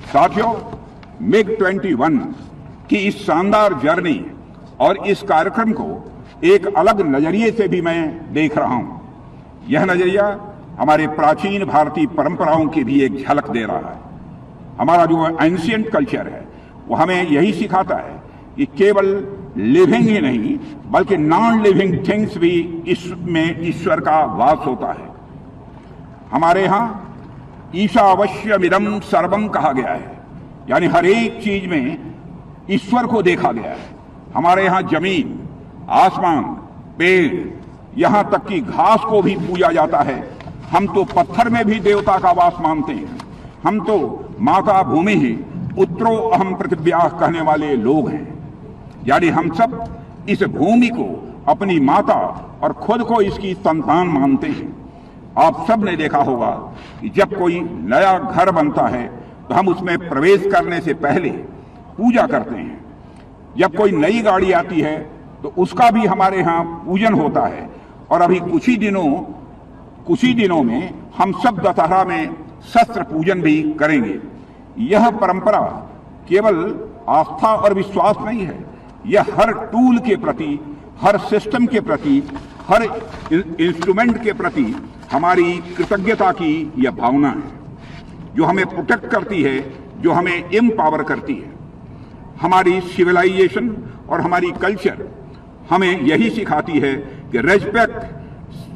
साथियों, MiG-21 की इस शानदार जर्नी और इस कार्यक्रम को एक अलग नजरिए से भी मैं देख रहा हूं। यह नजरिया हमारे प्राचीन भारतीय परंपराओं की भी एक झलक दे रहा है। हमारा जो एंशिएंट कल्चर है वो हमें यही सिखाता है कि केवल लिविंग ही नहीं बल्कि नॉन लिविंग थिंग्स भी इसमें ईश्वर का वास होता है। हमारे यहाँ ईशावास्यमिदं सर्वम कहा गया है, यानी हर एक चीज में ईश्वर को देखा गया है। हमारे यहाँ जमीन, आसमान, पेड़, यहाँ तक कि घास को भी पूजा जाता है। हम तो पत्थर में भी देवता का वास मानते हैं। हम तो माता भूमि ही पुत्रो अहम पृथिव्या कहने वाले लोग हैं, यानी हम सब इस भूमि को अपनी माता और खुद को इसकी संतान मानते हैं। आप सब ने देखा होगा कि जब कोई नया घर बनता है तो हम उसमें प्रवेश करने से पहले पूजा करते हैं। जब कोई नई गाड़ी आती है तो उसका भी हमारे यहाँ पूजन होता है। और अभी कुछ ही दिनों में हम सब दशहरा में शस्त्र पूजन भी करेंगे। यह परंपरा केवल आस्था और विश्वास नहीं है, यह हर टूल के प्रति, हर सिस्टम के प्रति, हर इंस्ट्रूमेंट के प्रति हमारी कृतज्ञता की यह भावना है जो हमें प्रोटेक्ट करती है, जो हमें एम्पावर करती है। हमारी सिविलाइजेशन और हमारी कल्चर हमें यही सिखाती है कि रेस्पेक्ट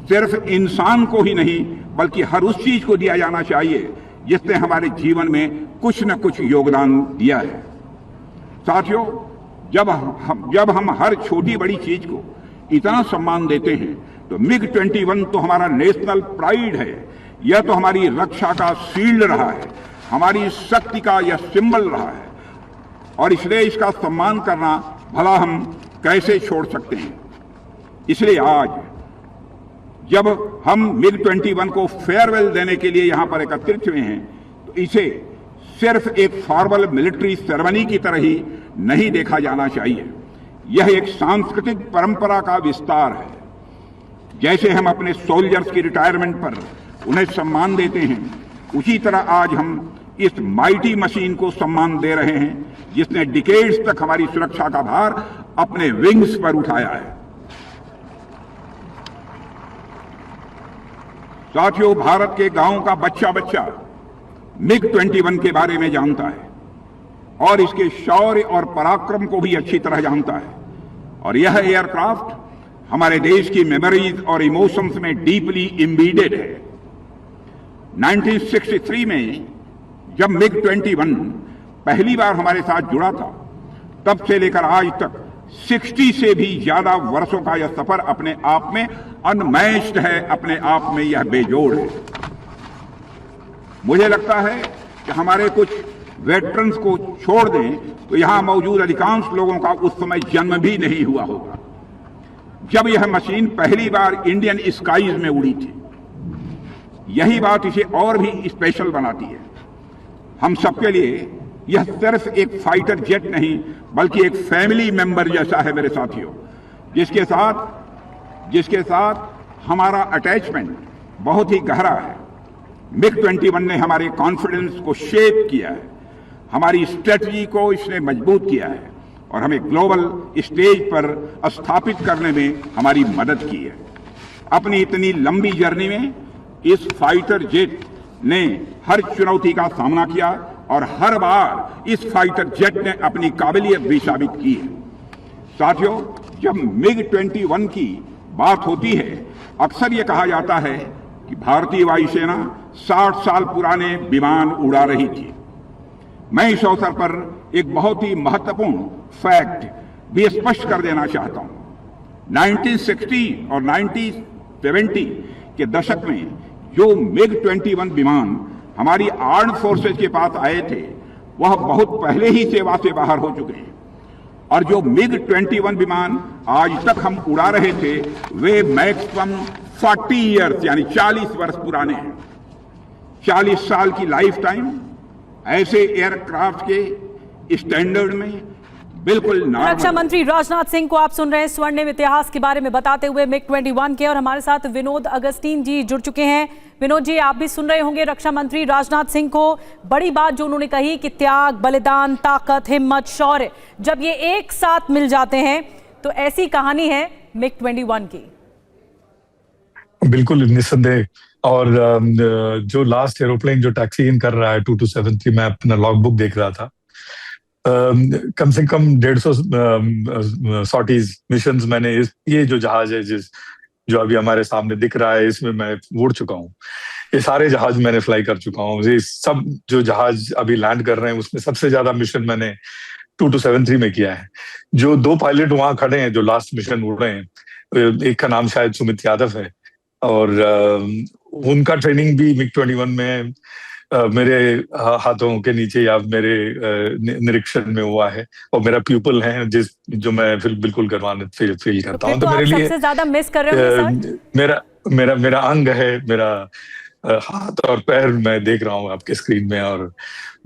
सिर्फ इंसान को ही नहीं बल्कि हर उस चीज को दिया जाना चाहिए जिसने हमारे जीवन में कुछ न कुछ योगदान दिया है। साथियों, जब हम हर छोटी बड़ी चीज को इतना सम्मान देते हैं तो MiG-21 तो हमारा नेशनल प्राइड है। यह तो हमारी रक्षा का शील्ड रहा है, हमारी शक्ति का यह सिंबल रहा है, और इसलिए इसका सम्मान करना भला हम कैसे छोड़ सकते हैं। इसलिए आज जब हम MiG-21 को फेयरवेल देने के लिए यहां पर एकत्रित हुए हैं तो इसे सिर्फ एक फॉर्मल मिलिट्री सेरेमनी की तरह ही नहीं देखा जाना चाहिए। यह एक सांस्कृतिक परंपरा का विस्तार है। जैसे हम अपने सोल्जर्स की रिटायरमेंट पर उन्हें सम्मान देते हैं, उसी तरह आज हम इस माइटी मशीन को सम्मान दे रहे हैं जिसने डिकेड्स तक हमारी सुरक्षा का भार अपने विंग्स पर उठाया है। साथियों, भारत के गांव का बच्चा MiG-21 के बारे में जानता है और इसके शौर्य और पराक्रम को भी अच्छी तरह जानता है। और यह एयरक्राफ्ट हमारे देश की मेमोरीज और इमोशंस में डीपली इम्बीडेड है। 1963 में जब MiG-21 पहली बार हमारे साथ जुड़ा था, तब से लेकर आज तक 60 से भी ज्यादा वर्षों का यह सफर अपने आप में अनमैच्ड है, अपने आप में यह बेजोड़ है। मुझे लगता है कि हमारे कुछ वेटरन्स को छोड़ दें तो यहां मौजूद अधिकांश लोगों का उस समय जन्म भी नहीं हुआ होगा जब यह मशीन पहली बार इंडियन स्काईज में उड़ी थी। यही बात इसे और भी स्पेशल बनाती है। हम सबके लिए यह सिर्फ एक फाइटर जेट नहीं बल्कि एक फैमिली मेंबर जैसा है मेरे साथियों, जिसके साथ हमारा अटैचमेंट बहुत ही गहरा है। MiG-21 ने हमारे कॉन्फिडेंस को शेप किया है, हमारी स्ट्रेटजी को इसने मजबूत किया है और हमें ग्लोबल स्टेज पर स्थापित करने में हमारी मदद की है। अपनी इतनी लंबी जर्नी में इस फाइटर जेट ने हर चुनौती का सामना किया और हर बार इस फाइटर जेट ने अपनी काबिलियत भी साबित की है। साथियों, जब MiG-21 की बात होती है अक्सर ये कहा जाता है कि भारतीय वायुसेना 60 साल पुराने विमान उड़ा रही थी। मैं इस अवसर पर एक बहुत ही महत्वपूर्ण फैक्ट भी स्पष्ट कर देना चाहता हूं। 1960 और 1970 के दशक में जो MiG-21 विमान हमारी आर्म्ड फोर्सेज के पास आए थे वह बहुत पहले ही सेवा से बाहर हो चुके हैं, और जो MiG-21 विमान आज तक हम उड़ा रहे थे वे मैक्सिमम 40 ईयर्स यानी 40 वर्ष पुराने हैं। 40 साल की लाइफ टाइम ऐसे एयरक्राफ्ट के स्टैंडर्ड में बिल्कुल रक्षा मंत्री राजनाथ सिंह को आप सुन रहे हैं स्वर्णिम इतिहास के बारे में बताते हुए MiG-21 के, और हमारे साथ विनोद अगस्तीन जी जुड़ चुके हैं। विनोद जी, आप भी सुन रहे होंगे रक्षा मंत्री राजनाथ सिंह को, बड़ी बात जो उन्होंने कही कि त्याग, बलिदान, ताकत, हिम्मत, शौर्य, जब ये एक साथ मिल जाते हैं तो ऐसी कहानी है MiG-21 की। बिल्कुल निस्संदेह। और जो लास्ट एरोप्लेन जो टैक्सी इन कर रहा है 2273, मैं अपना लॉग बुक देख रहा था, कम से कम 150 सॉर्टीज मिशंस मैंने ये जो जहाज है जो अभी हमारे सामने दिख रहा है, इसमें मैं उड़ चुका हूँ। ये सारे जहाज मैंने फ्लाई कर चुका हूँ। ये सब जो जहाज अभी लैंड कर रहे हैं उसमें सबसे ज्यादा मिशन मैंने 2273 में किया है। जो 2 पायलट वहां खड़े हैं जो लास्ट मिशन उड़ रहे हैं, एक का नाम शायद सुमित यादव है, और उनका ट्रेनिंग भी MiG-21 में मेरे हाथों के नीचे या मेरे निरीक्षण में हुआ है, और मेरा प्यूपल है जो मैं बिल्कुल गर्वान्वित फील करता हूँ। तो मेरे लिए सबसे ज्यादा मिस कर रहे हो मेरा अंग है, मेरा हाथ और पैर मैं देख रहा हूँ आपके स्क्रीन में, और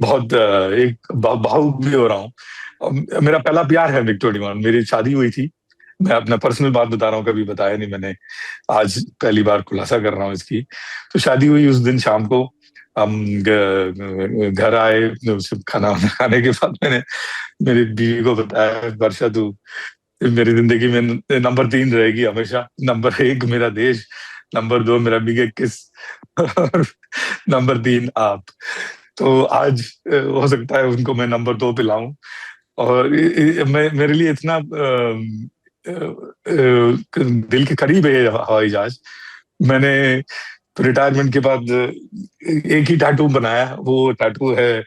बहुत एक भावुक भी हो रहा हूँ। मेरा पहला प्यार है MiG-21। मेरी शादी हुई थी, मैं अपना पर्सनल बात बता रहा हूँ, कभी बताया नहीं मैंने, आज पहली बार खुलासा कर रहा हूँ इसकी। तो शादी हुई उस दिन शाम को, हम घर आए, खाना खाने के बाद मैंने मेरी बीवी को बताया, वर्षा तू मेरी जिंदगी में नंबर 3 रहेगी हमेशा। नंबर 1 मेरा देश, नंबर 2 मेरा MiG-21 और नंबर 3 आप। तो आज हो सकता है उनको मैं नंबर 2 पे लाऊं। और मेरे लिए इतना दिल के करीब है हवाई जहाज। मैंने रिटायरमेंट के बाद एक ही टैटू बनाया, वो टैटू है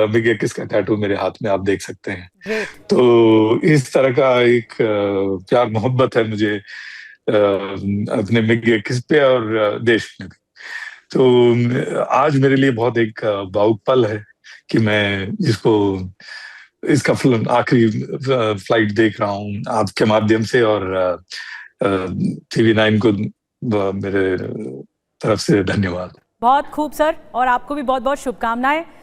MiG-21 का टैटू मेरे हाथ में आप देख सकते हैं। तो इस तरह का एक प्यार मोहब्बत है मुझे अपने MiG-21 पे और देश में भी। तो आज मेरे लिए बहुत एक भावुक पल है कि मैं इसका आखिरी फ्लाइट देख रहा हूँ आपके माध्यम से, और TV9 को मेरे तरफ से धन्यवाद। बहुत खूब सर, और आपको भी बहुत बहुत शुभकामनाएं।